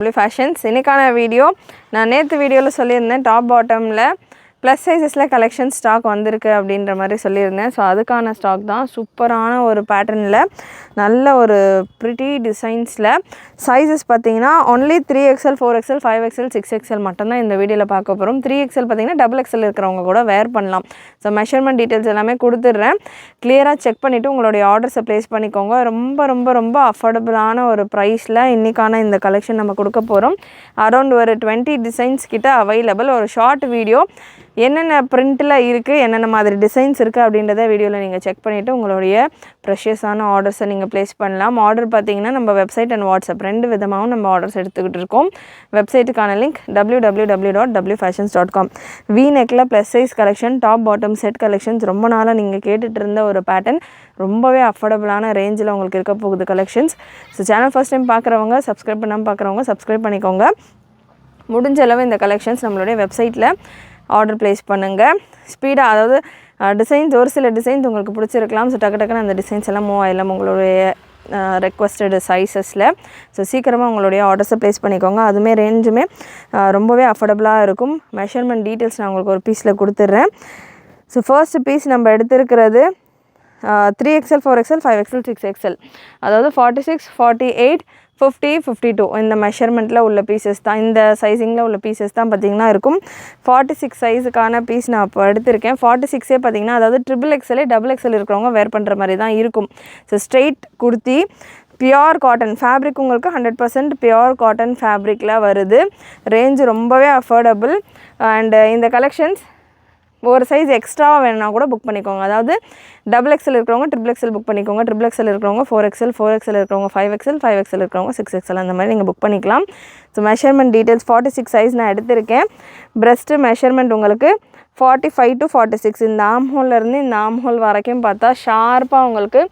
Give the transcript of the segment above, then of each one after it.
Fashions இன்னைக்கான video நான் நேற்று வீடியோவில் சொல்லியிருந்தேன் டாப் பாட்டமில் ப்ளஸ் சைஸஸில் கலெக்ஷன் ஸ்டாக் வந்திருக்கு அப்படின்ற மாதிரி சொல்லியிருந்தேன். ஸோ அதுக்கான ஸ்டாக் தான். சூப்பரான ஒரு பேட்டர்னில் நல்ல ஒரு ப்ரிட்டி டிசைன்ஸில் சைஸஸ் பார்த்தீங்கன்னா only 3XL 4XL 5XL 6XL மட்டும்தான் இந்த வீடியோவில் பார்க்க போகிறோம். 3XL பார்த்தீங்கன்னா XXL இருக்கிறவங்க கூட வேர் பண்ணலாம். ஸோ மெஷர்மெண்ட் டீட்டெயில்ஸ் எல்லாமே கொடுத்துட்றேன். கிளியராக செக் பண்ணிவிட்டு உங்களுடைய ஆர்டர்ஸை ப்ளேஸ் பண்ணிக்கோங்க. ரொம்ப ரொம்ப ரொம்ப அஃபோர்டபுளான ஒரு ப்ரைஸில் இன்றைக்கான இந்த கலெக்ஷன் நம்ம கொடுக்க போகிறோம். அரௌண்ட் ஒரு 20 டிசைன்ஸ் கிட்ட அவைலபிள். ஒரு ஷார்ட் வீடியோ என்னென்ன பிரிண்ட்டில் இருக்குது, என்னென்ன மாதிரி டிசைன்ஸ் இருக்குது அப்படின்றத வீடியோவில் நீங்கள் செக் பண்ணிவிட்டு உங்களுடைய ப்ரெஷியஸான ஆர்டர்ஸை நீங்கள் ப்ளேஸ் பண்ணலாம். ஆர்டர் பார்த்தீங்கன்னா நம்ம வெப்சைட் அண்ட் வாட்ஸ்அப் ரெண்டு விதமாகவும் நம்ம ஆர்டர்ஸ் எடுத்துக்கிட்டு இருக்கோம். வெப்சைட்டுக்கான லிங்க் www.wfashions.com. V-neckல plus size collection, top bottom set collections ரொம்ப நாளாக நீங்கள் கேட்டுட்டு இருந்த ஒரு பேட்டர்ன். ரொம்பவே அஃபோர்டபுளான ரேஞ்சில் உங்களுக்கு இருக்க போகுது collections. So channel first time பார்க்குறவங்க, சப்ஸ்கிரைப் பண்ணாமல் பார்க்குறவங்க சப்ஸ்கிரைப் பண்ணிக்கோங்க. முடிஞ்ச அளவு இந்த கலெக்ஷன்ஸ் நம்மளுடைய வெப்சைட்டில் ஆர்டர் ப்ளேஸ் பண்ணுங்கள். ஸ்பீடாக, அதாவது டிசைன்ஸ் ஒரு சில டிசைன்ஸ் உங்களுக்கு பிடிச்சிருக்கலாம். ஸோ டக்குன்னு அந்த டிசைன்ஸ் எல்லாம் மூவ் ஆகிடலாம் உங்களுடைய ரெக்வஸ்டட் சைஸஸில். ஸோ சீக்கிரமாக உங்களுடைய ஆர்டர்ஸை ப்ளேஸ் பண்ணிக்கோங்க. அதுவுமே ரேஞ்சுமே ரொம்பவே அஃபோர்டபுளாக இருக்கும். மெஷர்மெண்ட் டீட்டெயில்ஸ் நான் உங்களுக்கு ஒரு பீஸில் கொடுத்துட்றேன். ஸோ ஃபர்ஸ்ட் பீஸ் நம்ம எடுத்துருக்கிறது 3XL 4XL 5XL 6XL, அதாவது 46 48 50 52 இந்த மெஷர்மெண்ட்டில் உள்ள பீசஸ் தான், இந்த சைஸிங்கில் உள்ள பீசஸ் தான் பார்த்திங்கன்னா இருக்கும். 46 சைஸுக்கான பீஸ் நான் இப்போ எடுத்திருக்கேன். 46 பார்த்திங்கன்னா அதாவது XXL XXL இருக்கிறவங்க வேர் பண்ணுற மாதிரி தான் இருக்கும். So straight kurti, pure cotton fabric, உங்களுக்கு 100% பியோர் காட்டன் ஃபேப்ரிக்கில் வருது. ரேஞ்சு ரொம்பவே அஃபோர்டபுள். அண்டு இந்த கலெக்ஷன்ஸ் ஒரு சைஸ் எக்ஸ்ட்ராவாக வேணுன்னா கூட புக் பண்ணிக்கோங்க. அதாவது XXL இருக்கிறவங்க XXL புக் பண்ணிக்கோங்க. XXL இருக்கிறவங்க 4XL 4XL இருக்கிறவங்க 5XL 5XL இருக்கிறவங்க 6XL அந்த மாதிரி நீங்கள் புக் பண்ணிக்கலாம். ஸோ மெஷர்மெண்ட் டீட்டெயில்ஸ் 46 சைஸ் நான் எடுத்திருக்கேன். ப்ரெஸ்ட்டு மெஷர்மெண்ட் உங்களுக்கு 45 to 46. இந்த ஆம்ஹோல்லேருந்து இந்த ஆம்ஹோல் வரைக்கும் பார்த்தா ஷார்ப்பாக உங்களுக்கு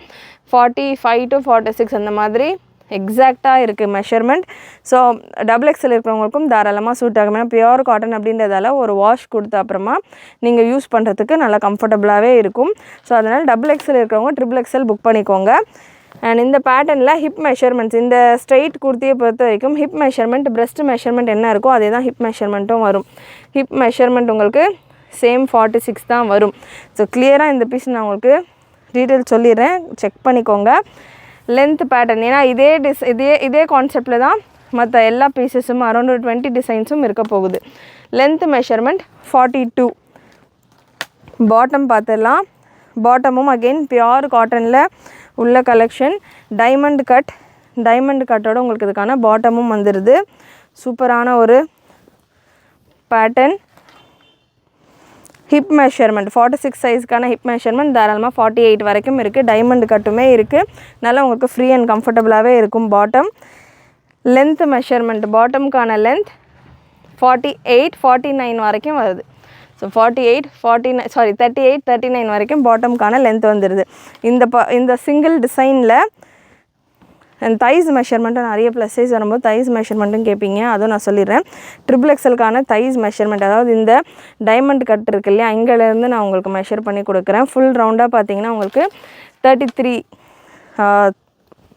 45 to 46 அந்த மாதிரி எக்ஸாக்டாக இருக்குது மெஷர்மெண்ட். ஸோ XXL இருக்கிறவங்களுக்கும் தாராளமாக சூட் ஆகும். ஏன்னா பியோர் காட்டன் அப்படின்றதால ஒரு வாஷ் கொடுத்த அப்புறமா நீங்கள் யூஸ் பண்ணுறதுக்கு நல்லா கம்ஃபர்டபுளாகவே இருக்கும். ஸோ அதனால் XXL இருக்கிறவங்க XXL புக் பண்ணிக்கோங்க. அண்ட் இந்த பேட்டர்னில் ஹிப் மெஷர்மெண்ட்ஸ், இந்த ஸ்ட்ரெயிட் குர்த்தியை பொறுத்த வரைக்கும் ஹிப் மெஷர்மெண்ட், ப்ரெஸ்ட் மெஷர்மெண்ட் என்ன இருக்கோ அதே தான் ஹிப் மெஷர்மெண்ட்டும் வரும். ஹிப் மெஷர்மெண்ட் உங்களுக்கு சேம் 46 தான் வரும். ஸோ கிளியராக இந்த பீஸ் நான் உங்களுக்கு டீட்டெயில் சொல்லிடுறேன், செக் பண்ணிக்கோங்க. லென்த் பேட்டர்ன், ஏன்னா இதே கான்செப்டில் தான் மற்ற எல்லா பீசஸும் அரௌண்ட் 20 டிசைன்ஸும் இருக்க போகுது. Length measurement 42. பாட்டம் பார்த்துடலாம். பாட்டமும் அகெயின் பியோர் காட்டனில் உள்ள கலெக்ஷன். டைமண்ட் கட்டோட உங்களுக்கு இதுக்கான பாட்டமும் வந்துடுது. சூப்பரான ஒரு பேட்டர்ன். ஹிப் மெஷர்மெண்ட் 46 சைஸ்க்கான ஹிப் மெஷர்மெண்ட் தாராளமாக 48 வரைக்கும் இருக்குது. டைமண்ட் கட்டுமே இருக்குது. நல்லா உங்களுக்கு ஃப்ரீ அண்ட் கம்ஃபர்டபுளாகவே இருக்கும் பாட்டம். லென்த் மெஷர்மெண்ட், பாட்டமுக்கான லென்த் 48 49 வரைக்கும் வருது. ஸோ 38 39 வரைக்கும் பாட்டமுக்கான லென்த் வந்துடுது. இந்த சிங்கிள் டிசைனில் அண்ட் தைஸ் மெஷர்மெண்ட்டும் நிறைய ப்ளஸ் சைஸ் வரும்போது தைஸ் மெஷர்மெண்ட்டும் கேட்பீங்க, அதுவும் நான் சொல்லிடுறேன். XXLக்கான தைஸ் மெஷர்மெண்ட், அதாவது இந்த டைமண்ட் கட் இருக்கு இல்லையா, இங்கேருந்து நான் உங்களுக்கு மெஷர் பண்ணி கொடுக்குறேன். ஃபுல் ரவுண்டாக பார்த்தீங்கன்னா உங்களுக்கு 33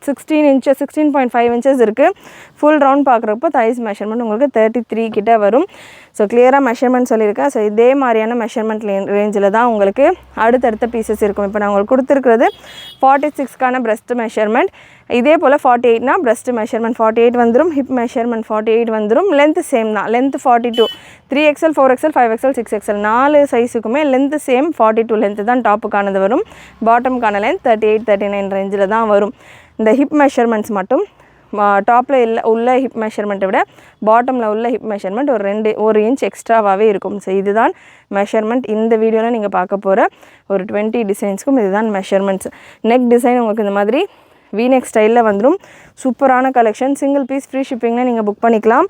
16 inches 16.5 inches இருக்குது. ஃபுல் ரவுண்ட் பார்க்குறப்போ தைஸ் மெஷர்மெண்ட் உங்களுக்கு 33 கிட்ட வரும். ஸோ கிளியராக மெஷர்மெண்ட் சொல்லியிருக்கேன். ஸோ இதே மாதிரியான மெஷர்மெண்ட் ரேஞ்சில் தான் உங்களுக்கு அடுத்தடுத்த பீசஸ் இருக்கும். இப்போ நான் உங்களுக்கு கொடுத்துருக்கிறது 46க்கான ப்ரெஸ்ட் மெஷர்மெண்ட். இதே போல் 48னா ப்ரெஸ்ட் மெஷர்மெண்ட் 48 வந்துடும். ஹிப் மெஷர்மெண்ட் 48 வந்துடும். லென்த் சேம் தான். Length 42. 3XL 4XL 5XL 6XL 4 சைஸுக்குமே லென்த்து சேம் 42 லென்த்து தான் டாப்புக்கானது வரும். பாட்டமுக்கான லென்த் 38 39 ரேஞ்சில் தான் வரும். இந்த ஹிப் மெஷர்மெண்ட்ஸ் மட்டும் டாப்பில் உள்ள ஹிப் மெஷர்மெண்ட்டை விட பாட்டமில் உள்ள ஹிப் மெஷர்மெண்ட் ஒரு இன்ச் எக்ஸ்ட்ராவாகவே இருக்கும். ஸோ இதுதான் மெஷர்மெண்ட். இந்த வீடியோவில் நீங்கள் பார்க்க போகிற ஒரு 20 டிசைன்ஸ்க்கும் இதுதான் மெஷர்மெண்ட்ஸ். நெக் டிசைன் உங்களுக்கு இந்த மாதிரி V-neck ஸ்டைலில் வந்துடும். சூப்பரான கலெக்ஷன். சிங்கிள் பீஸ் ஃப்ரீ ஷிப்பிங்கில் நீங்கள் புக் பண்ணிக்கலாம்.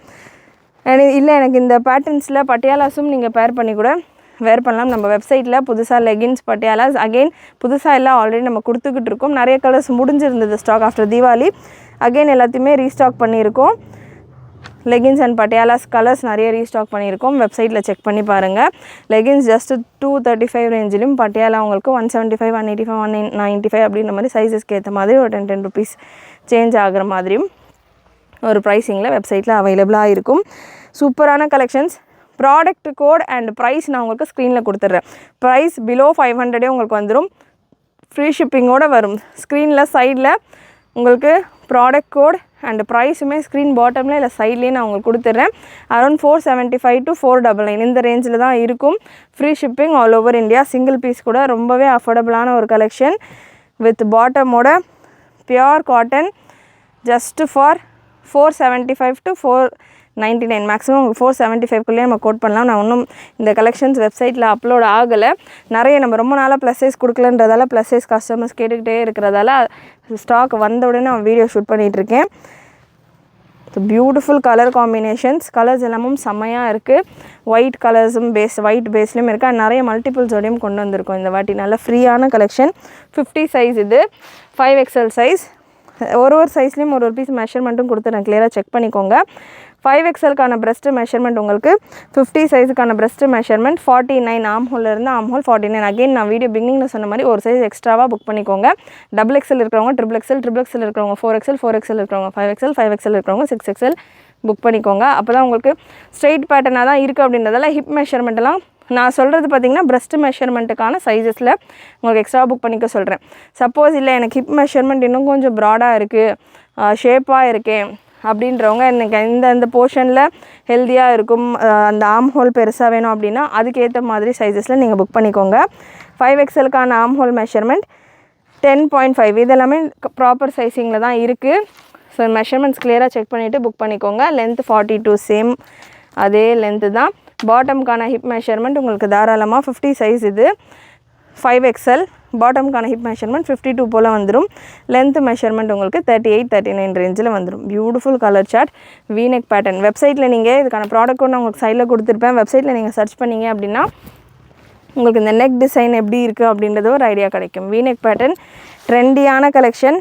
அண்ட் இல்லை எனக்கு இந்த பேட்டர்ன்ஸில் பட்டியாலாஸும் நீங்கள் பேர் பண்ணி கூட வேர் பண்ணலாம். நம்ம வெப்சைட்டில் புதுசாக லெகின்ஸ் பட்டியாலாஸ் அகெயின் புதுசாக எல்லாம் ஆல்ரெடி நம்ம கொடுத்துக்கிட்டு இருக்கோம். நிறைய கலர்ஸ் முடிஞ்சிருந்தது ஸ்டாக் ஆஃப்டர் தீபாவளி. அகெயின் எல்லாத்தையுமே ரீஸ்டாக் பண்ணியிருக்கோம். லெகின்ஸ் அண்ட் பட்டியாலாஸ் கலர்ஸ் நிறைய ரீஸ்டாக் பண்ணியிருக்கோம். வெப்சைட்டில் செக் பண்ணி பாருங்கள். லெகின்ஸ் ஜஸ்ட் 235 ரேஞ்சிலும், பட்டியாலா உங்களுக்கு 175 185 195 அப்படின்ற மாதிரி சைஸஸ்க்கு ஏற்ற மாதிரி ஒரு 10 rupees சேஞ்ச் ஆகிற மாதிரியும் ஒரு ப்ரைஸிங்கில் வெப்சைட்டில் அவைலபிளாக இருக்கும். சூப்பரான collections. Product code and price நான் உங்களுக்கு ஸ்க்ரீனில் கொடுத்துட்றேன். ப்ரைஸ் பிலோ 500 உங்களுக்கு வந்துடும். ஃப்ரீ ஷிப்பிங்கோடு வரும். ஸ்க்ரீனில் சைடில் உங்களுக்கு ப்ராடக்ட் கோட் அண்ட் ப்ரைஸுமே ஸ்க்ரீன் பாட்டமில் இல்லை சைட்லேயே நான் உங்களுக்கு கொடுத்துட்றேன். அரௌண்ட் 475 to 499 இந்த ரேஞ்சில் தான் இருக்கும். Free shipping all over India. Single piece கூட ரொம்பவே அஃபோர்டபுளான ஒரு கலெக்ஷன் வித் பாட்டமோட pure cotton just for 475 to 499 maximum உங்களுக்கு 475குள்ளேயே நம்ம கோட் பண்ணலாம். நான் இன்னும் இந்த கலெக்ஷன்ஸ் வெப்சைட்டில் அப்லோட் ஆகலை. நிறைய நம்ம ரொம்ப நாளாக ப்ளஸ் சைஸ் கொடுக்கலன்றதால ப்ளஸ் சைஸ் கஸ்டமர்ஸ் கேட்டுக்கிட்டே இருக்கிறதால ஸ்டாக் வந்த உடனே நான் வீடியோ ஷூட் பண்ணிகிட்ருக்கேன். Beautiful colour combinations. கலர்ஸ் எல்லாமும் செம்மையாக இருக்குது. ஒயிட் கலர்ஸும் ஒயிட் பேஸ்லேயும் இருக்குது. நிறைய மல்டிபிள்ஸோடையும் கொண்டு வந்திருக்கோம் இந்த வாட்டி. நல்ல ஃப்ரீயான கலெக்ஷன். 50 சைஸ் இது. 5XL size. ஒரு சைஸ்லேயும் ஒரு பீஸ் மெஷர்மெண்ட்டும் கொடுத்து நான் கிளியராக செக் பண்ணிக்கோங்க. 5XLக்கான பிரஸ்ட் மெஷர்மெண்ட் உங்களுக்கு 50 சைஸுக்கான பிரஸ்ட் மெஷர்மெண்ட் 49 ஆம்ஹோல்லேருந்து ஆம்ஹோல் 49. அகெயின் நான் வீடியோ பிகினிங்கில் சொன்ன மாதிரி ஒரு சைஸ் எக்ஸ்ட்ராவாக புக் பண்ணிக்கோங்க. XXL இருக்கிறவங்க XXL இருக்கிறவங்க 4XL இருக்கிறவங்க 5XL இருக்கிறவங்க 6XL புக் பண்ணிக்கோங்க. அப்போ தான் உங்களுக்கு ஸ்ட்ரெயிட் பேட்டர்னாக தான் இருக்குது. அப்படின்றதால ஹிப் மெஷர்மெண்ட்டெல்லாம் நான் சொல்கிறது பார்த்திங்கன்னா பிரஸ்ட் மெஷர்மெண்ட்டுக்கான சைஸஸில் உங்களுக்கு எக்ஸ்ட்ரா புக் பண்ணிக்க சொல்கிறேன். சப்போஸ் இல்லை எனக்கு ஹிப் மெஷர்மெண்ட் இன்னும் கொஞ்சம் ப்ராடாக இருக்குது, ஷேப்பாக இருக்கேன் அப்படின்றவங்க எனக்கு இந்த போர்ஷனில் ஹெல்த்தியாக இருக்கும், அந்த ஆம் ஹோல் பெருசாக வேணும் அப்படின்னா அதுக்கேற்ற மாதிரி சைஸஸில் நீங்கள் புக் பண்ணிக்கோங்க. 5XLக்கான ஆம் ஹோல் மெஷர்மெண்ட் 10.5 இதெல்லாமே ப்ராப்பர் சைஸிங்கில் தான் இருக்குது. ஸோ மெஷர்மெண்ட்ஸ் கிளியராக செக் பண்ணிவிட்டு புக் பண்ணிக்கோங்க. லென்த் 42 சேம் அதே லென்த்து தான். பாட்டம்கான ஹிப் மெஷர்மெண்ட் உங்களுக்கு தாராளமாக 50 சைஸ் இது 5XL. பாட்டம்கான ஹிப் மெஷர்மெண்ட் 52 போல் வந்துடும். லென்த் மெஷர்மெண்ட் உங்களுக்கு 38-39 ரேஞ்சில் வந்துடும். Beautiful colour chart. V-neck pattern. வெப்சைட்டில் நீங்கள் இதுக்கான ப்ராடக்ட் ஒன்று உங்களுக்கு சைடில் கொடுத்துருப்பேன். வெப்சைட்டில் நீங்கள் சர்ச் பண்ணிங்க அப்படின்னா உங்களுக்கு இந்த நெக் டிசைன் எப்படி இருக்குது அப்படின்றது ஒரு ஐடியா கிடைக்கும். V-neck pattern ட்ரெண்டியான collection.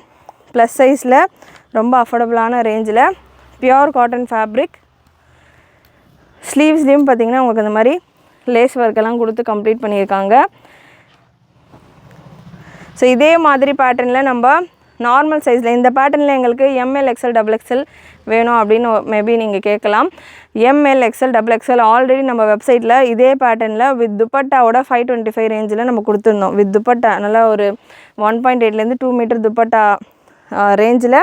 ப்ளஸ் சைஸில் ரொம்ப அஃபோர்டபுளான ரேஞ்சில் பியோர் காட்டன் ஃபேப்ரிக். ஸ்லீவ்ஸ்லேயும் பார்த்திங்கன்னா உங்களுக்கு இந்த மாதிரி லேஸ் ஒர்க்கெல்லாம் கொடுத்து கம்ப்ளீட் பண்ணியிருக்காங்க. ஸோ இதே மாதிரி பேட்டர்னில் நம்ம நார்மல் சைஸில் இந்த பேட்டர்னில் எங்களுக்கு ML XL XXL வேணும் அப்படின்னு மேபி நீங்கள் கேட்கலாம். ML XL XXL ஆல்ரெடி நம்ம வெப்சைட்டில் இதே பேட்டர்னில் வித் துப்பட்டாவோட 525 ரேஞ்சில் நம்ம கொடுத்துருந்தோம். வித் துப்பட்டா நல்லா ஒரு 1.8லேருந்து 2 மீட்டர் துப்பட்டா ரேஞ்சில்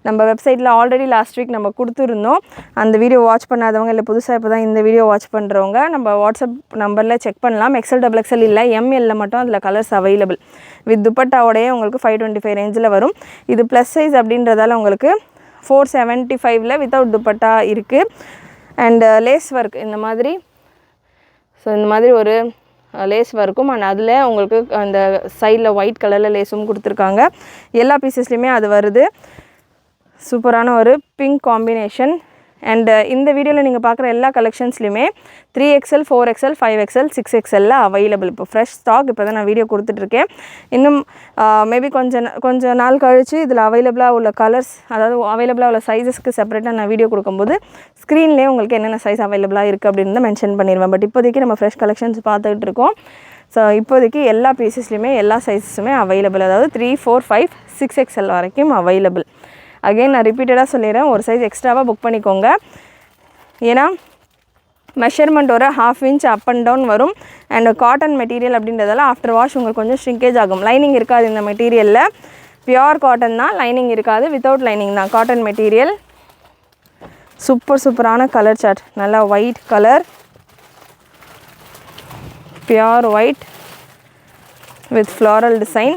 நம்ம வெப்சைட்டில் ஆல்ரெடி லாஸ்ட் வீக் நம்ம கொடுத்துருந்தோம். அந்த வீடியோ வாட்ச் பண்ணாதவங்க இல்லை புதுசாக இப்போ தான் இந்த வீடியோ வாட்ச் பண்ணுறவங்க நம்ம வாட்ஸ்அப் நம்பரில் செக் பண்ணலாம். XL XXL இல்லை, MLல மட்டும் அதில் கலர்ஸ் அவைலபிள். வித் துப்பட்டாவோடையே உங்களுக்கு 525 ரேஞ்சில் வரும். இது ப்ளஸ் சைஸ் அப்படின்றதால உங்களுக்கு 475ல் வித்தவுட் துப்பட்டா இருக்குது. அண்ட் லேஸ் ஒர்க் இந்த மாதிரி. ஸோ இந்த மாதிரி ஒரு லேஸ் ஒர்க்கும் அண்ட் அதில் உங்களுக்கு அந்த சைடில் ஒயிட் கலரில் லேஸும் கொடுத்துருக்காங்க. எல்லா பீசஸ்லையுமே அது வருது. சூப்பரான ஒரு பிங்க் காம்பினேஷன். அண்ட் இந்த வீடியோவில் நீங்கள் பார்க்குற எல்லா கலெக்ஷன்ஸ்லையுமே 3XL 4XL 5XL 6XL available. இப்போ ஃப்ரெஷ் ஸ்டாக் இப்போ தான் நான் வீடியோ கொடுத்துட்ருக்கேன். இன்னும் மேபி கொஞ்சம் நாள் கழித்து இதில் அவைலபிளாக உள்ள கலர்ஸ், அதாவது அவைலபிளாக உள்ள சைஸஸ்க்கு செப்பரேட்டாக நான் வீடியோ கொடுக்கும்போது ஸ்க்ரீன்லேயே உங்களுக்கு என்னென்ன சைஸ் அவைலபிளாக இருக்குது அப்படின்னு மென்ஷன் பண்ணிடுவேன். பட் இப்போதைக்கு நம்ம ஃப்ரெஷ் கலெக்ஷன்ஸ் பார்த்துக்கிட்டு இருக்கோம். ஸோ இப்போதைக்கு எல்லா பீசஸ்லையுமே எல்லா சைஸஸுமே அவைலபிள். அதாவது 3, 4, 5, 6XL வரைக்கும் அவைலபிள். அகெயின் நான் ரிப்பீட்டடாக சொல்லிடுறேன், ஒரு சைஸ் எக்ஸ்ட்ராவாக புக் பண்ணிக்கோங்க. ஏன்னா மெஷர்மெண்ட் ஒரு 1/2 இன்ச் அப் அண்ட் டவுன் வரும். அண்ட் காட்டன் மெட்டீரியல் அப்படின்றதால ஆஃப்டர் வாஷ் உங்களுக்கு கொஞ்சம் ஷ்ரிங்கேஜ் ஆகும். லைனிங் இருக்காது இந்த மெட்டீரியலில். பியோர் காட்டன் தான், லைனிங் இருக்காது. வித்தவுட் லைனிங் தான் காட்டன் மெட்டீரியல். சூப்பரான கலர் சார்ட். நல்லா white colour, pure white with floral design.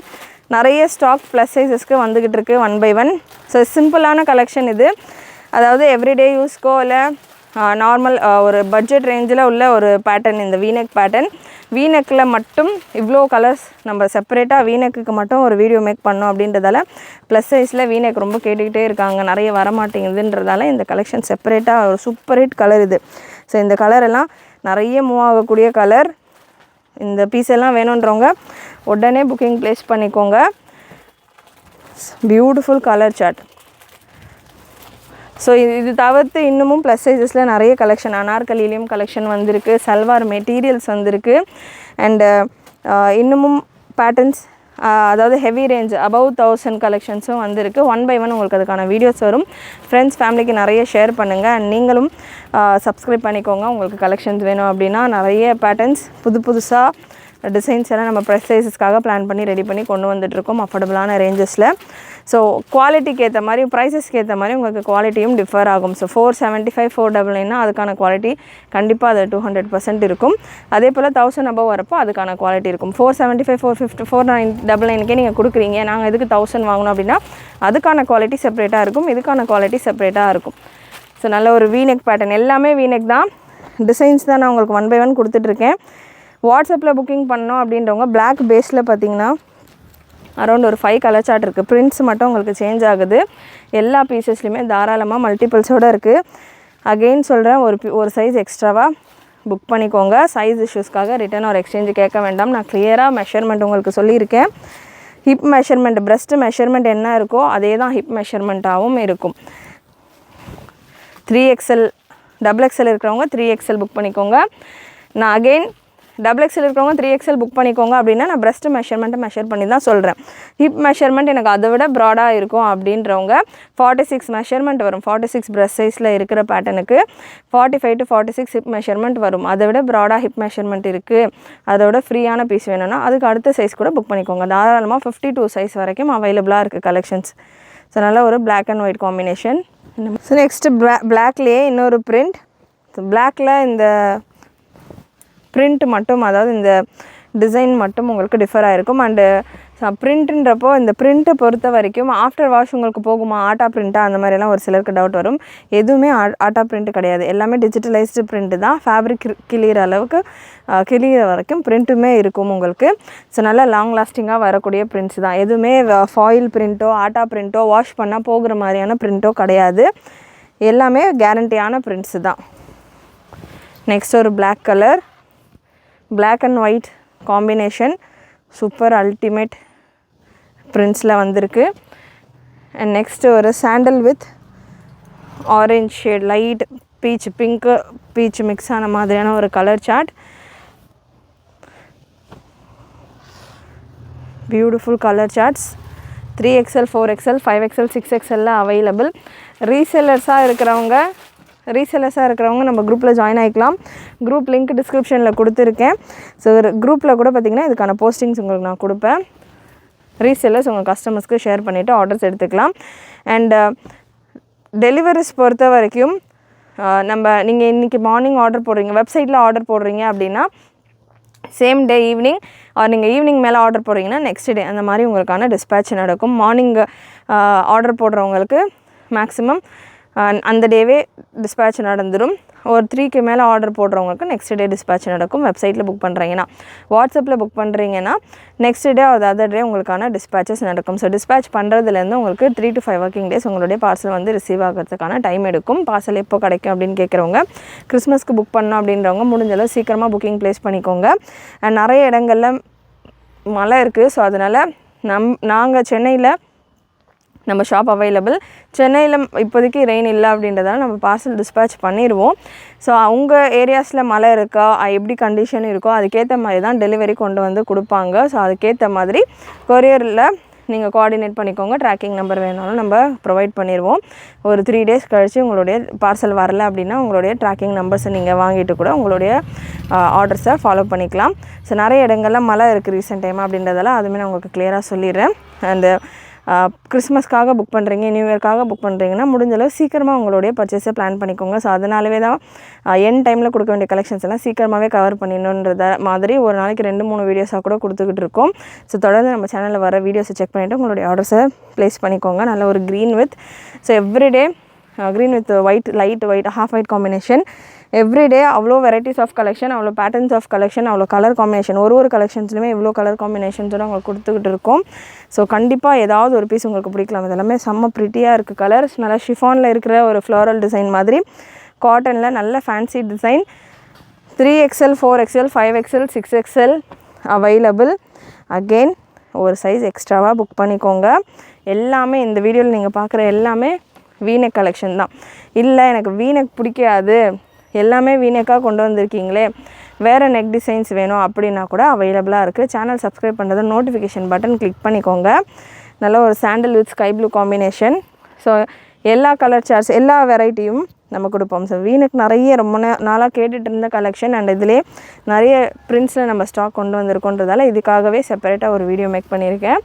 நிறைய ஸ்டாக் ப்ளஸ் சைஸஸ்க்கு வந்துக்கிட்டு இருக்குது 1 by 1. ஸோ சிம்பிளான கலெக்ஷன் இது. அதாவது எவ்ரிடே யூஸ்க்கோ இல்லை நார்மல் ஒரு பட்ஜெட் ரேஞ்சில் உள்ள ஒரு பேட்டர்ன் இந்த வீனெக் பேட்டர்ன். வீனெக்கில் மட்டும் இவ்வளோ கலர்ஸ் நம்ம செப்பரேட்டாக வீனெக்கு மட்டும் ஒரு வீடியோ மேக் பண்ணோம் அப்படின்றதால ப்ளஸ் சைஸில் வீனெக் ரொம்ப கேட்டுக்கிட்டே இருக்காங்க, நிறைய வரமாட்டேங்குதுன்றதால இந்த கலெக்ஷன் செப்பரேட்டாக ஒரு சூப்பர் ஹிட் கலர் இது. ஸோ இந்த கலரெல்லாம் நிறைய மூவ் ஆகக்கூடிய கலர். இந்த பீஸ் எல்லாம் வேணுன்றவங்க உடனே புக்கிங் ப்ளேஸ் பண்ணிக்கோங்க. Beautiful colour chart. ஸோ இது தவிர்த்து இன்னமும் ப்ளஸ் சைஸஸில் நிறைய கலெக்ஷன், அனார்கலிலையும் கலெக்ஷன் வந்திருக்கு, சல்வார் மெட்டீரியல்ஸ் வந்திருக்கு. அண்டு இன்னமும் பேட்டர்ன்ஸ் அதாவது ஹெவி ரேஞ்ச் above 1000 கலெக்ஷன்ஸும் வந்திருக்கு. 1 by 1 உங்களுக்கு அதுக்கான வீடியோஸ் வரும். ஃப்ரெண்ட்ஸ் ஃபேமிலிக்கு நிறைய ஷேர் பண்ணுங்கள். அண்ட் நீங்களும் சப்ஸ்கிரைப் பண்ணிக்கோங்க. உங்களுக்கு கலெக்ஷன்ஸ் வேணும் அப்படின்னா நிறைய பேட்டர்ன்ஸ் புதுசாக டிசைன்ஸ் எல்லாம் நம்ம ப்ரெஸ் சைஸஸ்க்காக பிளான் பண்ணி ரெடி பண்ணி கொண்டு வந்துட்டுருக்கோம் அஃபோர்டபுளான ரேஞ்சஸில். ஸோ குவாலிட்டிக்கு ஏற்ற மாதிரி ப்ரைஸஸ்க்கு ஏற்ற மாதிரி உங்களுக்கு குவாலிட்டியும் டிஃபர் ஆகும். ஸோ 475 499 அதுக்கான குவாலிட்டி கண்டிப்பாக அது 200% இருக்கும். அதே போல் 1000 above வரப்போ அதுக்கான குவாலிட்டி இருக்கும். 475 450 499 நீங்கள் கொடுக்குறீங்க, நாங்கள் எதுக்கு 1000 வாங்கணும் அப்படின்னா அதுக்கான குவாலிட்டி செப்பரேட்டாக இருக்கும், இதுக்கான குவாலிட்டி செப்பரேட்டாக இருக்கும். ஸோ நல்ல ஒரு வீநெக் பேட்டர்ன், எல்லாமே வீநெக் தான். டிசைன்ஸ் தான் நான் உங்களுக்கு 1 by 1 கொடுத்துட்ருக்கேன். வாட்ஸ்அப்பில் புக்கிங் பண்ணோம் அப்படின்றவங்க பிளாக் பேஸில் பார்த்தீங்கன்னா அரௌண்ட் ஒரு 5 கலர் சார்ட் இருக்குது. பிரிண்ட்ஸ் மட்டும் உங்களுக்கு சேஞ்ச் ஆகுது. எல்லா பீசஸ்லையுமே தாராளமாக மல்டிபிள்ஸோடு இருக்குது. அகெயின் சொல்கிறேன், ஒரு சைஸ் எக்ஸ்ட்ராவாக புக் பண்ணிக்கோங்க. சைஸ் இஷ்யூஸ்க்காக ரிட்டர்ன் ஒரு எக்ஸ்சேஞ்சு கேட்க வேண்டாம். நான் கிளியராக மெஷர்மெண்ட் உங்களுக்கு சொல்லியிருக்கேன். ஹிப் மெஷர்மெண்ட், பிரஸ்ட் மெஷர்மெண்ட் என்ன இருக்கோ அதே தான் ஹிப் மெஷர்மெண்ட்டாகவும் இருக்கும். 3XL XXL இருக்கிறவங்க 3XL புக் பண்ணிக்கோங்க. நான் அகெயின் XXL இருக்கிறவங்க 3XL புக் பண்ணிக்கோங்க அப்படின்னா நான் பிரஸ்ட் மெஷர்மெண்ட்டை மெஷர் பண்ணி தான் சொல்கிறேன். ஹிப் மெஷர்மெண்ட் எனக்கு அதை விட ப்ராடாக இருக்கும் அப்படின்றவங்க 46 மெஷர்மெண்ட் வரும். 46 பிரஸ்ட் சைஸில் இருக்கிற பேட்டர்னுக்கு 45 to 46 ஹிப் மெஷர்மெண்ட் வரும். அதை விட ப்ராடாக ஹிப் மெஷர்மெண்ட் இருக்குது, அதோட ஃப்ரீயான பீஸ் வேணும்னா அதுக்கு அடுத்த சைஸ் கூட புக் பண்ணிக்கோங்க. தாராளமாக 52 சைஸ் வரைக்கும் அவைலபிளாக இருக்குது கலெக்ஷன்ஸ். ஸோ நல்ல ஒரு black and white combination. So next பிளாக்லேயே இன்னொரு பிரிண்ட். பிளாக்கில் இந்த பிரிண்ட் மட்டும், அதாவது இந்த டிசைன் மட்டும் உங்களுக்கு டிஃபர் ஆகிருக்கும். அண்டு பிரிண்ட்டுன்றப்போ இந்த பிரிண்ட்டை பொறுத்த வரைக்கும் ஆஃப்டர் வாஷ் உங்களுக்கு போகுமா, ஆட்டா பிரிண்ட்டாக அந்த மாதிரிலாம் ஒரு சிலருக்கு டவுட் வரும். எதுவுமே ஆட்டா பிரிண்ட் கிடையாது, எல்லாமே டிஜிட்டலைஸ்டு பிரிண்ட்டு தான். ஃபேப்ரிக் கிளியர் அளவுக்கு கிளியர் வரைக்கும் பிரிண்ட்டுமே இருக்கும் உங்களுக்கு. ஸோ நல்லா லாங் லாஸ்டிங்காக வரக்கூடிய பிரிண்ட்ஸ் தான். எதுவுமே ஃபாயில் பிரிண்ட்டோ ஆட்டா பிரிண்ட்டோ வாஷ் பண்ணால் போகிற மாதிரியான பிரிண்ட்டோ கிடையாது. எல்லாமே கேரண்டியான பிரிண்ட்ஸு தான். நெக்ஸ்ட் ஒரு black colour, black and white combination, super ultimate பிரிண்ட்ஸில் வந்திருக்கு. அண்ட் நெக்ஸ்ட்டு ஒரு sandal with orange shade, light peach, pink peach mix ஆன மாதிரியான ஒரு colour chart. Beautiful colour charts. 3XL 4XL 5XL 6XL available. ரீசெல்லர்ஸாக இருக்கிறவங்க நம்ம குரூப்பில் ஜாயின் ஆகிக்கலாம். குரூப் லிங்க் டிஸ்கிரிப்ஷனில் கொடுத்துருக்கேன். ஸோ குரூப்பில் கூட பார்த்திங்கன்னா இதுக்கான போஸ்டிங்ஸ் உங்களுக்கு நான் கொடுப்பேன். ரீசெல்லர்ஸ் உங்கள் கஸ்டமர்ஸ்க்கு ஷேர் பண்ணிவிட்டு ஆர்டர்ஸ் எடுத்துக்கலாம். அண்ட் டெலிவரிஸ் பொறுத்த வரைக்கும் நீங்கள் இன்றைக்கி மார்னிங் ஆர்டர் போடுறீங்க, வெப்சைட்டில் ஆர்டர் போடுறீங்க அப்படின்னா சேம் டே ஈவினிங், நீங்கள் ஈவினிங் மேலே ஆர்டர் போடுறீங்கன்னா நெக்ஸ்ட் டே அந்த மாதிரி உங்களுக்கான டிஸ்பேட்ச் நடக்கும். மார்னிங் ஆர்டர் போடுறவங்களுக்கு மேக்ஸிமம் அந்த டேவே டிஸ்பேட்ச் நடந்துடும். ஒரு 3க்கு மேலே ஆர்டர் போடுறவங்களுக்கு நெக்ஸ்ட் டே டிஸ்பேட்ச் நடக்கும். வெப்சைட்டில் புக் பண்ணுறீங்கன்னா, வாட்ஸ்அப்பில் புக் பண்ணுறீங்கன்னா நெக்ஸ்ட் டே அது அதர் டே உங்களுக்கான டிஸ்பேச்சஸ் நடக்கும். ஸோ டிஸ்பேட்ச் பண்ணுறதுலேருந்து உங்களுக்கு 3 to 5 ஒர்க்கிங் டேஸ் உங்களுடைய பார்சல் வந்து ரிசீவ் ஆகிறதுக்கான டைம் எடுக்கும். பார்சல் எப்போ கிடைக்கும் அப்படின்னு கேட்குறவங்க, கிறிஸ்மஸ்க்கு புக் பண்ணோம் அப்படின்றவங்க முடிஞ்சளவு சீக்கிரமாக புக்கிங் ப்ளேஸ் பண்ணிக்கோங்க. அண்ட் நிறைய இடங்களில் மழை இருக்குது. ஸோ அதனால் நாங்கள் சென்னையில் நம்ம ஷாப் அவைலபிள். சென்னையில் இப்போதைக்கு ரெயின் இல்லை அப்படின்றதால நம்ம பார்சல் டிஸ்பேட்ச் பண்ணிடுவோம். ஸோ உங்கள் ஏரியாஸில் மழை இருக்கா, எப்படி கண்டிஷன் இருக்கோ அதுக்கேற்ற மாதிரி தான் டெலிவரி கொண்டு வந்து கொடுப்பாங்க. ஸோ அதுக்கேற்ற மாதிரி கொரியரில் நீங்கள் கோஆர்டினேட் பண்ணிக்கோங்க. ட்ராக்கிங் நம்பர் வேணாலும் நம்ம ப்ரொவைட் பண்ணிடுவோம். ஒரு 3 டேஸ் கழித்து உங்களுடைய பார்சல் வரல அப்படின்னா உங்களுடைய ட்ராக்கிங் நம்பர்ஸை நீங்கள் வாங்கிட்டு கூட உங்களுடைய ஆர்டர்ஸை ஃபாலோ பண்ணிக்கலாம். ஸோ நிறைய இடங்களில் மழை இருக்குது ரீசெண்ட் டைம் அப்படின்றதால அதுவுமே நான் உங்களுக்கு கிளியராக சொல்லிடுறேன். அந்த கிறிஸ்மஸ்க்காக புக் பண்ணுறீங்க, நியூ இயர்க்காக புக் பண்ணுறீங்கன்னா முடிஞ்சளவு சீக்கிரமாக உங்களுடைய பர்ச்சேஸை பிளான் பண்ணிக்கோங்க. ஸோ அதனாலவே தான் என் டைமில் கொடுக்க வேண்டிய கலெக்ஷன்ஸ் எல்லாம் சீக்கிரமாகவே கவர் பண்ணிடணுன்றத மாதிரி ஒரு நாளைக்கு 2-3 வீடியோஸாக கூட கொடுத்துக்கிட்டு இருக்கோம். ஸோ தொடர்ந்து நம்ம சேனலில் வர வீடியோஸை செக் பண்ணிவிட்டு உங்களுடைய ஆர்டர்ஸை ப்ளேஸ் பண்ணிக்கோங்க. நல்ல ஒரு green with, so everyday green with white, light white, half white combination. Everyday அவ்வளோ வெரைட்டிஸ் ஆஃப் கலெக்ஷன், அவ்வளோ பேட்டர்ன்ஸ் ஆஃப் கலெக்ஷன், அவ்வளோ கலர் காம்பினேஷன், ஒரு கலெக்ஷன்ஸ்லையுமே இவ்வளோ கலர் காம்பினேஷன்ஸோடு உங்களுக்கு கொடுத்துக்கிட்டு இருக்கோம். ஸோ கண்டிப்பாக ஏதாவது ஒரு பீஸ் உங்களுக்கு பிடிக்கலாம். இதெல்லாமே செம்ம ப்ரிட்டியாக இருக்குது கலர்ஸ். நல்லா ஷிஃபானில் இருக்கிற ஒரு ஃப்ளோரல் டிசைன் மாதிரி, காட்டனில் நல்ல fancy design. 3XL 4XL 5XL 6XL available. Again ஒரு சைஸ் எக்ஸ்ட்ராவாக புக் பண்ணிக்கோங்க. எல்லாமே இந்த வீடியோவில் நீங்கள் பார்க்குற எல்லாமே வீநெக் கலெக்ஷன் தான். இல்லை எனக்கு வீநெக் பிடிக்காது, எல்லாமே வீனக்காக கொண்டு வந்திருக்கீங்களே, வேறு நெக் டிசைன்ஸ் வேணும் அப்படின்னா கூட அவைலபிளாக இருக்குது. சேனல் சப்ஸ்கிரைப் பண்ணுறது நோட்டிஃபிகேஷன் பட்டன் கிளிக் பண்ணிக்கோங்க. நல்ல ஒரு சாண்டில் with sky blue combination. So எல்லா கலர் சார்ட்ஸ் எல்லா வெரைட்டியும் நம்ம கொடுப்போம். ஸோ வீனுக்கு நிறைய ரொம்ப நாளாக கேட்டுட்டு இருந்த கலெக்ஷன் அண்ட் இதிலே நிறைய பிரிண்ட்ஸில் நம்ம ஸ்டாக் கொண்டு வந்திருக்கோன்றதால இதுக்காகவே செப்பரேட்டாக ஒரு வீடியோ மேக் பண்ணியிருக்கேன்.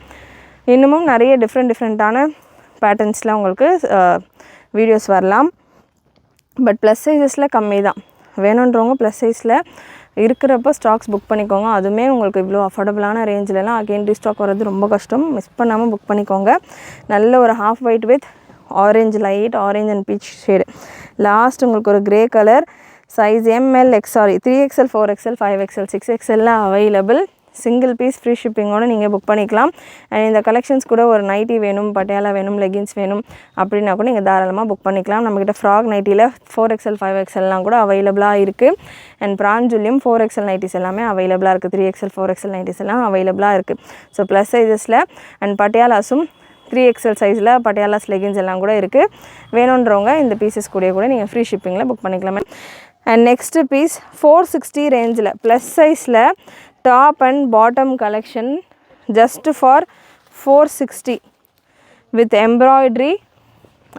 இன்னமும் நிறைய டிஃப்ரெண்ட்டான பேட்டர்ன்ஸில் உங்களுக்கு வீடியோஸ் வரலாம். பட் ப்ளஸ் சைஸஸில் கம்மி தான். வேணுன்றவங்க ப்ளஸ் சைஸில் இருக்கிறப்போ ஸ்டாக்ஸ் புக் பண்ணிக்கோங்க. அதுவுமே உங்களுக்கு இவ்வளோ அஃபோர்டபுளான ரேஞ்சிலலாம் அகெயின் ரீஸ்டாக் வர்றது ரொம்ப கஷ்டம். மிஸ் பண்ணாமல் புக் பண்ணிக்கோங்க. நல்ல ஒரு half white with orange, light orange and peach shade. Last உங்களுக்கு ஒரு grey colour. Size ML 3XL 4XL 5XL 6XL available. Single piece free ஷிப்பிங்கோடு நீங்கள் புக் பண்ணிக்கலாம். அண்ட் இந்த கலெக்ஷன்ஸ் கூட ஒரு நைட்டி வேணும், பட்டியாலா வேணும், லெகின்ஸ் வேணும் அப்படின்னா கூட நீங்கள் தாராளமாக புக் பண்ணிக்கலாம். நம்மக்கிட்ட ஃப்ராக் நைட்டியில் 4XL 5XLலாம் கூட அவைலபிளாக இருக்குது. அண்ட் பிராஞ்சுலியும் 4XL நைட்டிஸ் எல்லாமே அவைலபிளாக இருக்குது. 3XL 4XL நைட்டிஸ் எல்லாம் அவைலபிளாக இருக்குது. ஸோ ப்ளஸ் சைஸஸில் அண்ட் பட்டியாலாஸும் 3XL சைஸில் பட்டியாலாஸ் லெகின்ஸ் எல்லாம் கூட இருக்குது. வேணுன்றவங்க இந்த பீசஸ் கூட நீங்கள் ஃப்ரீ ஷிப்பிங்கில் புக் பண்ணிக்கலாம். அண்ட் நெக்ஸ்ட்டு பீஸ் 460 ரேஞ்சில் ப்ளஸ் சைஸில் top and bottom collection just for 460 with embroidery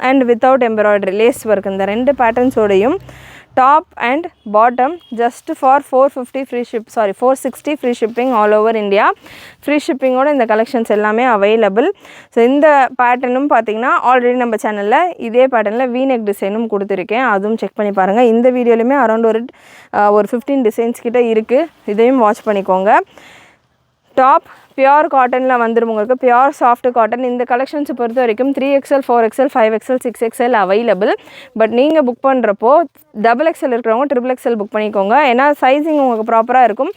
and without embroidery lace work. இந்த ரெண்டு பேட்டர்ன்ஸோடையும் top and bottom just for 460 free shipping all over India. Free ஷிப்பிங்கோட இந்த கலெக்ஷன்ஸ் எல்லாமே அவைலபிள். ஸோ இந்த பேட்டர்னும் பார்த்திங்கன்னா ஆல்ரெடி நம்ம சேனலில் இதே பேட்டர்னில் வீநெக் டிசைனும் கொடுத்துருக்கேன். அதுவும் செக் பண்ணி பாருங்கள். இந்த வீடியோலையுமே அரௌண்ட் ஒரு 15 டிசைன்ஸ் கிட்ட இருக்குது. இதையும் வாட்ச் பண்ணிக்கோங்க. டாப் பியோர் காட்டனில் வந்துடும் உங்களுக்கு. Pure soft cotton. இந்த கலெக்ஷன்ஸ் பொறுத்த வரைக்கும் 3XL 4XL 5XL 6XL available. But நீங்கள் புக் பண்ணுறப்போ XXL இருக்கிறவங்க XXL புக் பண்ணிக்கோங்க. ஏன்னா சைஸிங் உங்களுக்கு ப்ராப்பராக இருக்கும்.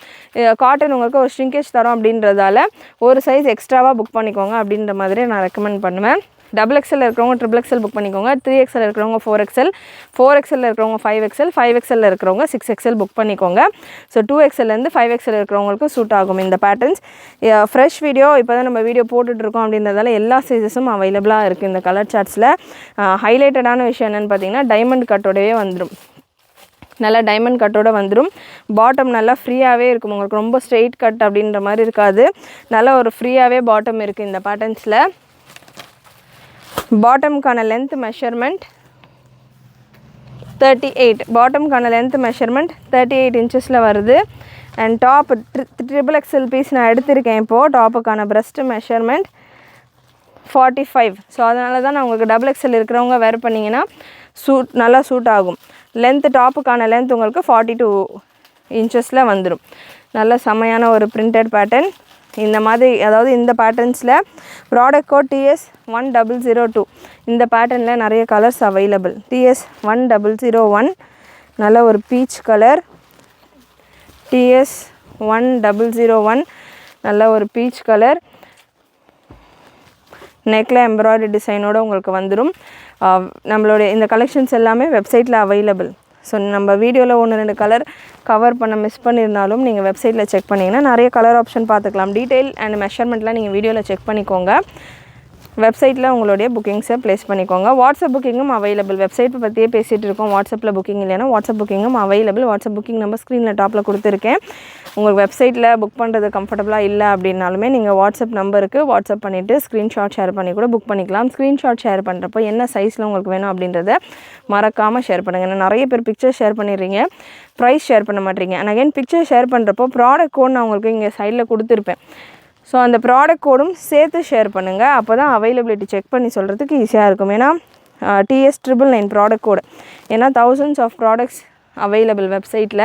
காட்டன் உங்களுக்கு ஒரு ஷ்ரிங்கேஜ் தரோம் அப்படின்றதால ஒரு சைஸ் எக்ஸ்ட்ராவாக புக் பண்ணிக்கோங்க அப்படின்ற மாதிரி நான் ரெக்கமெண்ட் பண்ணுவேன். XXL இருக்கிறவங்க XXL புக் பண்ணிக்கோங்க. 3XL இருக்கிறவங்க 4XL, 4XL இருக்கிறவங்க 5XL, 5XL இருக்கிறவங்க 6XL புக் பண்ணிக்கோங்க. ஸோ 2XLலேருந்து 5XL இருக்கிறவங்களுக்கு சூட் ஆகும் இந்த பேட்டர்ன்ஸ். ஃப்ரெஷ் வீடியோ இப்போ தான் நம்ம வீடியோ போட்டுட்ருக்கோம் அப்படின்றதால எல்லா சைஸஸும் அவைலபிளாக இருக்குது இந்த கலர் சார்ட்ஸில். ஹைலைட்டடான விஷயம் என்னென்னு பார்த்தீங்கன்னா டைமண்ட் கட்டோடவே வந்துடும். நல்லா டைமண்ட் கட்டோட வந்துடும். பாட்டம் நல்லா ஃப்ரீயாகவே இருக்கும். உங்களுக்கு ரொம்ப ஸ்ட்ரெயிட் கட் அப்படின்ற மாதிரி இருக்காது. நல்லா ஒரு ஃப்ரீயாகவே பாட்டம் இருக்குது இந்த பேட்டர்ன்ஸில். பாட்டம்கான லென்த் மெஷர்மெண்ட் 38. பாட்டம்கான லென்த் மெஷர்மெண்ட் 38 இன்ச்சஸில் வருது. அண்ட் டாப் XXL பீஸ் நான் எடுத்திருக்கேன். இப்போது டாப்புக்கான பிரஸ்ட் மெஷர்மெண்ட் 45. ஸோ அதனால தான் நான் உங்களுக்கு XXL இருக்கிறவங்க வேர் பண்ணிங்கன்னா நல்லா சூட் ஆகும். லென்த்து டாப்புக்கான லென்த் உங்களுக்கு 42 இன்ச்சஸில் வந்துடும். நல்ல செமையான ஒரு பிரிண்டட் பேட்டர்ன். இந்த மாதிரி அதாவது இந்த பேட்டர்ன்ஸில் ப்ராடக்ட் கோட் TS1002. இந்த பேட்டர்னில் நிறைய கலர்ஸ் அவைலபிள். TS1001 நல்ல ஒரு பீச் கலர். TS1001 நல்ல ஒரு பீச் கலர். நெக்கில் எம்ப்ராய்டரி டிசைனோடு உங்களுக்கு வந்துடும். நம்மளுடைய இந்த கலெக்ஷன்ஸ் எல்லாமே வெப்சைட்டில் அவைலபிள். ஸோ நம்ம வீடியோவில் 1-2 கலர் கவர் பண்ண மிஸ் பண்ணியிருந்தாலும் நீங்கள் வெப்சைட்டில் செக் பண்ணிங்கன்னா நிறைய கலர் ஆப்ஷன் பார்த்துக்கலாம். டீட்டெயில் அண்ட் மெஷர்மெண்ட்லாம் நீங்கள் வீடியோவில் செக் பண்ணிக்கோங்க. வெப்சைட்டில் உங்களுடைய புக்கிங்ஸை ப்ளேஸ் பண்ணிக்கோங்க. வாட்ஸ்அப் புக்கிங்கும் அவைலபிள். வெப்சைட்டை பற்றியே பேசிகிட்டு இருக்கோம். வாட்ஸ்அப்பில் புக்கிங் இல்லைன்னா வாட்ஸ்அப் புக்கிங்கும் அவைலபிள். வாட்ஸ்அப் புக்கிங் நம்பர் ஸ்க்ரீனில் டாப்பில் கொடுத்துருக்கேன். உங்களுக்கு வெப்சைட்டில் புக் பண்ணுறது கம்ஃபர்டபுளாக இல்லை அப்படின்னாலுமே நீங்கள் வாட்ஸ்அப் நம்பருக்கு வாட்ஸ்அப் பண்ணிவிட்டு ஸ்க்ரீன்ஷாட் ஷேர் பண்ணி கூட புக் பண்ணிக்கலாம். ஸ்க்ரீன்ஷாட் ஷேர் பண்ணுறப்போ என்ன சைஸில் உங்களுக்கு வேணும் அப்படின்றத மறக்காமல் ஷேர் பண்ணுங்கள். ஏன்னா நிறைய பேர் பிக்சர் ஷேர் பண்ணிடுறீங்க, ப்ரைஸ் ஷேர் பண்ண மாட்டீங்க. அண்ட் அகைன் பிக்சர் ஷேர் பண்ணுறப்போ ப்ராடக்ட் கோட் நான் உங்களுக்கு இங்கே சைடில் கொடுத்துருப்பேன். ஸோ அந்த ப்ராடக்ட் கோடும் சேர்த்து ஷேர் பண்ணுங்கள். அப்போ தான் அவைலபிலிட்டி செக் பண்ணி சொல்கிறதுக்கு ஈஸியாக இருக்கும். ஏன்னா TS999 ப்ராடக்ட் கோடு. ஏன்னா thousands ஆஃப் ப்ராடக்ட்ஸ் அவைலபிள் வெப்சைட்டில்.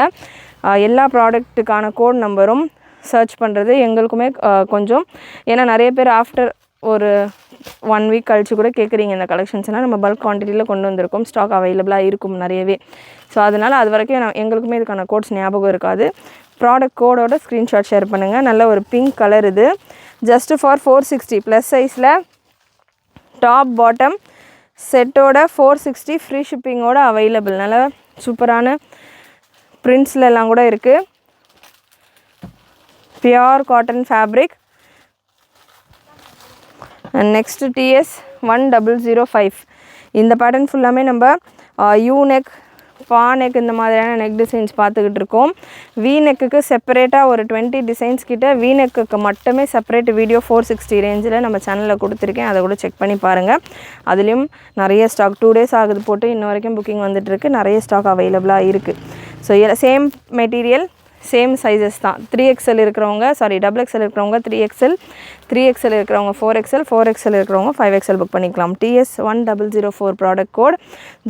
எல்லா ப்ராடக்ட்டுக்கான கோட் நம்பரும் சர்ச் பண்ணுறது எங்களுக்குமே கொஞ்சம், ஏன்னா நிறைய பேர் ஆஃப்டர் ஒரு 1 வீக் கழிச்சு கூட கேட்குறீங்க இந்த கலெக்ஷன்ஸ்னால். நம்ம பல்க் குவான்டிட்டியில் கொண்டு வந்திருக்கோம். ஸ்டாக் அவைலபிளாக இருக்கும் நிறையவே. ஸோ அதனால் அது வரைக்கும் எங்களுக்குமே இதுக்கான கோட்ஸ் ஞாபகம் இருக்காது. ப்ராடக்ட் கோடோட ஸ்க்ரீன்ஷாட் ஷேர் பண்ணுங்கள். நல்ல ஒரு பிங்க் கலர் இது. ஜஸ்ட் ஃபார் 460 ப்ளஸ் சைஸில் டாப் பாட்டம் செட்டோட 460 ஃப்ரீ ஷிப்பிங்கோட அவைலபிள். நல்ல சூப்பரான பிரிண்ட்ஸில் எல்லாம் கூட இருக்குது. Pure cotton fabric. And next TS1005. இந்த பேட்டர்ன் ஃபுல்லாமே நம்ம யூநெக் பா நெக் இந்த மாதிரியான நெக் டிசைன்ஸ் பார்த்துக்கிட்டு இருக்கோம். வி நெக்குக்கு செப்பரேட்டாக ஒரு 20 டிசைன்ஸ் கிட்ட வி நெக்குக்கு மட்டுமே செப்பரேட் வீடியோ 460 ரேஞ்சில் நம்ம சேனலில் கொடுத்துருக்கேன். அதை கூட செக் பண்ணி பாருங்கள். அதுலேயும் நிறைய ஸ்டாக் 2 days ஆகுது போட்டு இன்ன வரைக்கும் புக்கிங் வந்துட்டுருக்கு. நிறைய ஸ்டாக் அவைலபிளாக இருக்குது. So same material same sizes தான். 3XL இருக்கிறவங்க XXL இருக்கிறவங்க 3XL, 3XL இருக்கிறவங்க 4XL, 4XL இருக்கிறவங்க 5XL புக் பண்ணிக்கலாம். TS1004 product code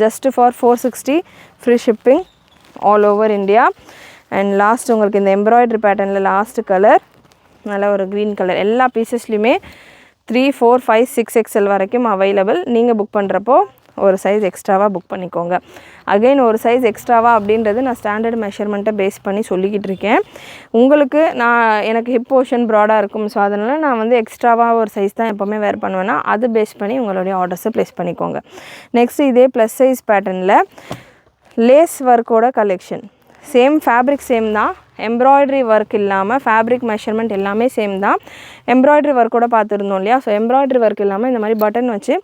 just for 460 free shipping all over India. And last உங்களுக்கு இந்த எம்ப்ராய்டரி பேட்டர்னில் லாஸ்ட் கலர் நல்ல ஒரு க்ரீன் கலர். எல்லா பீசஸ்லையுமே 3, 4, 5, 6XL வரைக்கும் அவைலபிள். நீங்கள் புக் பண்ணுறப்போ ஒரு சைஸ் எக்ஸ்ட்ராவாக புக் பண்ணிக்கோங்க. அகைன் ஒரு சைஸ் எக்ஸ்ட்ராவாக அப்படின்றது நான் ஸ்டாண்டர்ட் மெஷர்மெண்ட்டை பேஸ் பண்ணி சொல்லிக்கிட்டு இருக்கேன். உங்களுக்கு எனக்கு ஹிப் போர்ஷன் ப்ராடாக இருக்கும். ஸோ அதனால் நான் வந்து எக்ஸ்ட்ராவாக ஒரு சைஸ் தான் எப்போவுமே வேர் பண்ணுவேன்னா அது பேஸ் பண்ணி உங்களுடைய ஆர்டர்ஸை ப்ளேஸ் பண்ணிக்கோங்க. நெக்ஸ்ட் இதே ப்ளஸ் சைஸ் பேட்டர்னில் லேஸ் ஒர்க்கோட கலெக்ஷன். சேம் ஃபேப்ரிக் சேம் தான், எம்ப்ராய்டரி ஒர்க் இல்லாமல் ஃபேப்ரிக் மெஷர்மெண்ட் எல்லாமே சேம் தான். எம்ப்ராய்டரி ஒர்க்கோட பார்த்துருந்தோம் இல்லையா? ஸோ எம்ப்ராய்டரி ஒர்க் இல்லாமல் இந்த மாதிரி பட்டன் வச்சு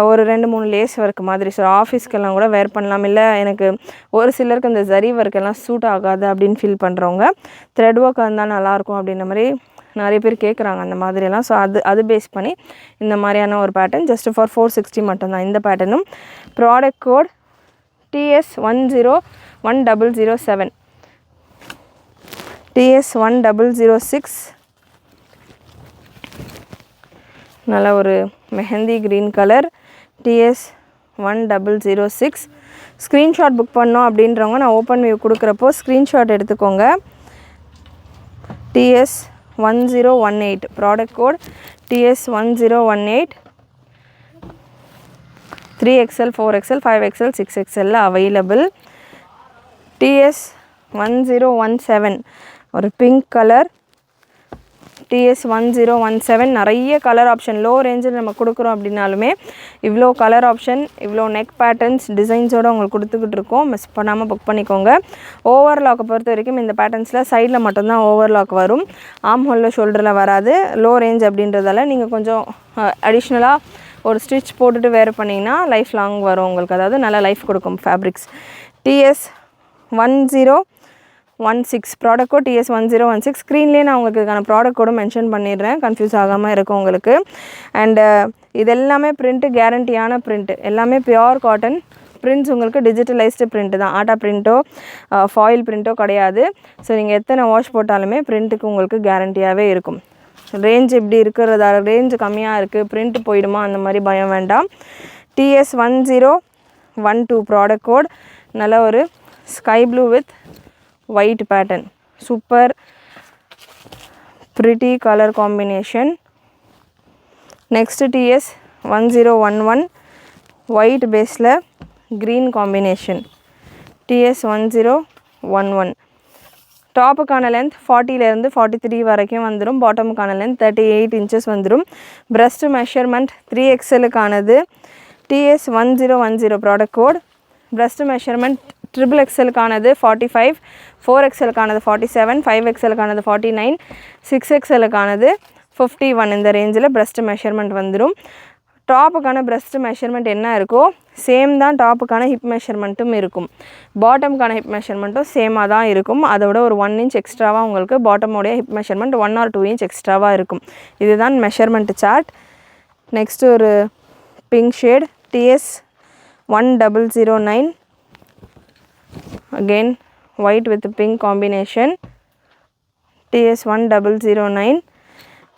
ஒரு 2-3 லேஸ் ஒர்க் மாதிரி. ஸோ ஆஃபீஸ்க்கெல்லாம் கூட வேர் பண்ணலாம். இல்லை எனக்கு ஒரு சிலருக்கு இந்த ஜரி ஒர்க் எல்லாம் சூட் ஆகாது அப்படின்னு ஃபீல் பண்ணுறவங்க த்ரெட் ஒர்க் இருந்தால் நல்லாயிருக்கும் அப்படின்ற மாதிரி நிறைய பேர் கேட்குறாங்க அந்த மாதிரியெல்லாம். ஸோ அது பேஸ் பண்ணி இந்த மாதிரியான ஒரு பேட்டர்ன் ஜஸ்ட் ஃபார் 460 மட்டும்தான். இந்த பேட்டர்னும் ப்ராடக்ட் கோட் TS1007, TS1006 நல்ல ஒரு mehndi green colour. TS1006 screenshot book பண்ணோம் அப்படின்றவங்க நான் ஓப்பன் வியூ கொடுக்குறப்போ ஸ்க்ரீன்ஷாட் எடுத்துக்கோங்க. TS1018 product code TS1018 3XL, 4XL, 5XL, 6XL available. TS1017 ஒரு பிங்க் கலர். TS1017 நிறைய கலர் ஆப்ஷன் லோ ரேஞ்சில் நம்ம கொடுக்குறோம் அப்படின்னாலுமே இவ்வளோ கலர் ஆப்ஷன் இவ்வளோ நெக் பேட்டர்ன்ஸ் டிசைன்ஸோடு உங்களுக்கு கொடுத்துக்கிட்டு இருக்கோம். மிஸ் பண்ணாமல் புக் பண்ணிக்கோங்க. ஓவர்லாக்கை பொறுத்த வரைக்கும் இந்த பேட்டர்ன்ஸில் சைடில் மட்டும்தான் ஓவர்லாக் வரும். ஆம் ஹோலில் ஷோல்டரில் வராது. லோ ரேஞ்ச் அப்படின்றதால நீங்கள் கொஞ்சம் அடிஷ்னலாக ஒரு ஸ்டிச் போட்டுட்டு வேர் பண்ணிங்கன்னா லைஃப் லாங் வரும் உங்களுக்கு. அதாவது நல்லா லைஃப் கொடுக்கும் fabrics. TS1016 product code TS1016. ஸ்க்ரீன்லேயே நான் உங்களுக்கு இதுக்கான ப்ராடக்ட் கோடும் மென்ஷன் பண்ணிடுறேன், கன்ஃபியூஸ் ஆகாமல் இருக்கும் உங்களுக்கு. அண்டு இது எல்லாமே பிரிண்ட்டு கேரண்டியான பிரிண்ட்டு, எல்லாமே பியோர் காட்டன் பிரிண்ட்ஸ். உங்களுக்கு டிஜிட்டலைஸ்டு பிரிண்ட்டு தான், ஆட்டா பிரிண்ட்டோ ஃபாயில் பிரிண்ட்டோ கிடையாது. ஸோ நீங்கள் எத்தனை வாஷ் போட்டாலுமே பிரிண்ட்டுக்கு உங்களுக்கு கேரண்டியாகவே இருக்கும். ரேஞ்ச் இப்படி இருக்கிறதா, ரேஞ்ச் கம்மியாக இருக்குது பிரிண்ட் போயிடுமா அந்த மாதிரி பயம் வேண்டாம். TS1012 ப்ராடக்ட் கோட் நல்ல ஒரு sky blue with white pattern, super pretty colour combination. Next TS1011 white பேஸில் க்ரீன் காம்பினேஷன். TS1011 டாப்புக்கான லென்த் 40லேருந்து 43 வரைக்கும் வந்துடும். பாட்டமுக்கான லென்த் 38 inches வந்துடும். பிரஸ்ட் மெஷர்மெண்ட் 3XLக்கானது TS1010 product code. Breast measurement XXLக்கானது 45, 4XLக்கானது 47, 5XLக்கானது 49, 6XLக்கானது 51. இந்த ரேஞ்சில் பிரஸ்ட் மெஷர்மெண்ட் வந்துடும். டாப்புக்கான பிரஸ்ட் மெஷர்மெண்ட் என்ன இருக்கோ சேம் தான் டாப்புக்கான ஹிப் மெஷர்மெண்ட்டும் இருக்கும். பாட்டமுக்கான ஹிப் மெஷர்மெண்ட்டும் சேமாக தான் இருக்கும். அதோட ஒரு 1 inch எக்ஸ்ட்ராவாக உங்களுக்கு பாட்டமோடைய ஹிப் மெஷர்மெண்ட் 1 or 2 inch எக்ஸ்ட்ராவாக இருக்கும். இதுதான் மெஷர்மெண்ட் சார்ட். நெக்ஸ்ட்டு ஒரு pink shade TS1009, again white with pink combination. TS1009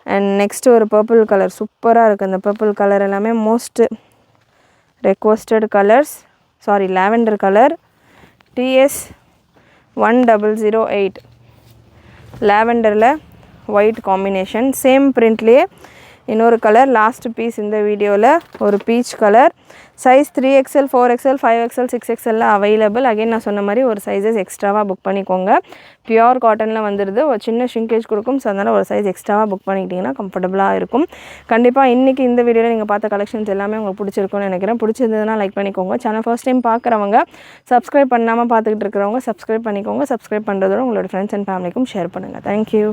and next ஒரு பர்பிள் கலர் சூப்பராக இருக்குது. அந்த பர்பிள் கலர் எல்லாமே most requested colours. Lavender colour. TS1008 லாவெண்டரில் ஒயிட் காம்பினேஷன். சேம் பிரிண்ட்லேயே இன்னொரு கலர் லாஸ்ட் பீஸ் இந்த வீடியோவில் ஒரு peach colour. Size 3XL, 4XL, 5XL, 6XL available. Again நான் சொன்ன மாதிரி ஒரு சைஸஸ் எக்ஸ்ட்ராவாக புக் பண்ணிக்கோங்க. பியோர் காட்டனில் வந்துடுது, ஒரு சின்ன ஷ்ரிங்கேஜ் கொடுக்கும். ஸோ அதனால் ஒரு சைஸ் எக்ஸ்ட்ராவாக புக் பண்ணிக்கிட்டிங்கன்னா கம்ஃபர்டபுளாக இருக்கும். கண்டிப்பாக இன்றைக்கி இந்த வீடியோவில் நீங்கள் பார்த்த கலெக்ஷன்ஸ் எல்லாமே உங்களுக்கு பிடிச்சிருக்கும்னு நினைக்கிறேன். பிடிச்சிருந்ததுன்னா லைக் பண்ணிக்கோங்க. சேனல் ஃபர்ஸ்ட் டைம் பார்க்குறவங்க, சப்ஸ்கிரைப் பண்ணாமல் பார்த்துக்கிட்டு இருக்கிறவங்க சப்ஸ்கிரைப் பண்ணிக்கோங்க. சப்ஸ்கிரைப் பண்ணுறதோட உங்களோட ஃப்ரெண்ட்ஸ் அண்ட் ஃபேமிலிக்கும் ஷேர் பண்ணுங்கள். தேங்க்யூ.